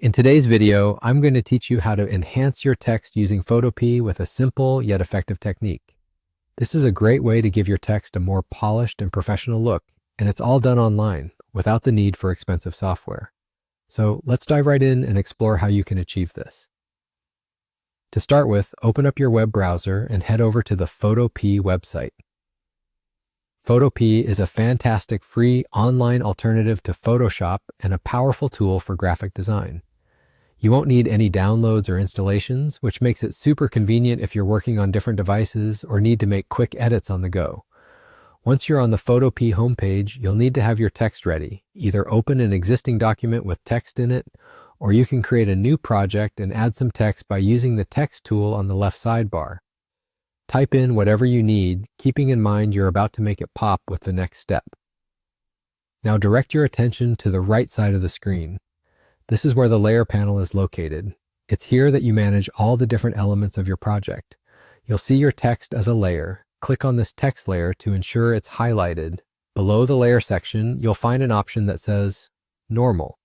In today's video, I'm going to teach you how to enhance your text using Photopea with a simple yet effective technique. This is a great way to give your text a more polished and professional look, and it's all done online without the need for expensive software. So let's dive right in and explore how you can achieve this. To start with, open up your web browser and head over to the Photopea website. Photopea is a fantastic free online alternative to Photoshop and a powerful tool for graphic design. You won't need any downloads or installations, which makes it super convenient if you're working on different devices or need to make quick edits on the go. Once you're on the Photopea homepage, you'll need to have your text ready. Either open an existing document with text in it, or you can create a new project and add some text by using the text tool on the left sidebar. Type in whatever you need, keeping in mind you're about to make it pop with the next step. Now direct your attention to the right side of the screen. This is where the layer panel is located. It's here that you manage all the different elements of your project. You'll see your text as a layer. Click on this text layer to ensure it's highlighted. Below the layer section, you'll find an option that says Normal.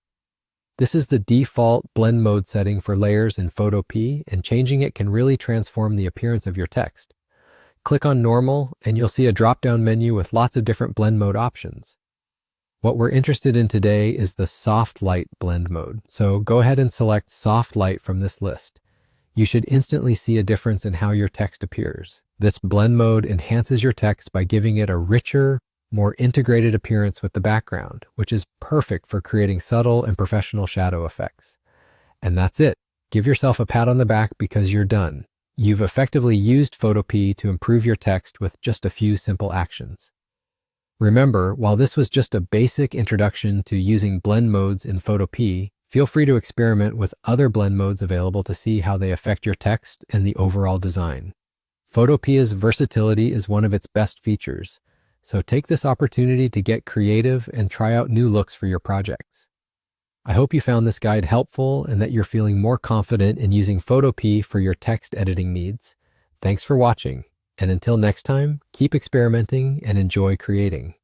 This is the default blend mode setting for layers in Photopea, and changing it can really transform the appearance of your text. Click on Normal, and you'll see a drop-down menu with lots of different blend mode options. What we're interested in today is the soft light blend mode, so go ahead and select soft light from this list. You should instantly see a difference in how your text appears. This blend mode enhances your text by giving it a richer, more integrated appearance with the background, which is perfect for creating subtle and professional shadow effects. And that's it. Give yourself a pat on the back because you're done. You've effectively used Photopea to improve your text with just a few simple actions. Remember, while this was just a basic introduction to using blend modes in Photopea, feel free to experiment with other blend modes available to see how they affect your text and the overall design. Photopea's versatility is one of its best features, so take this opportunity to get creative and try out new looks for your projects. I hope you found this guide helpful and that you're feeling more confident in using Photopea for your text editing needs. Thanks for watching, and until next time, keep experimenting and enjoy creating.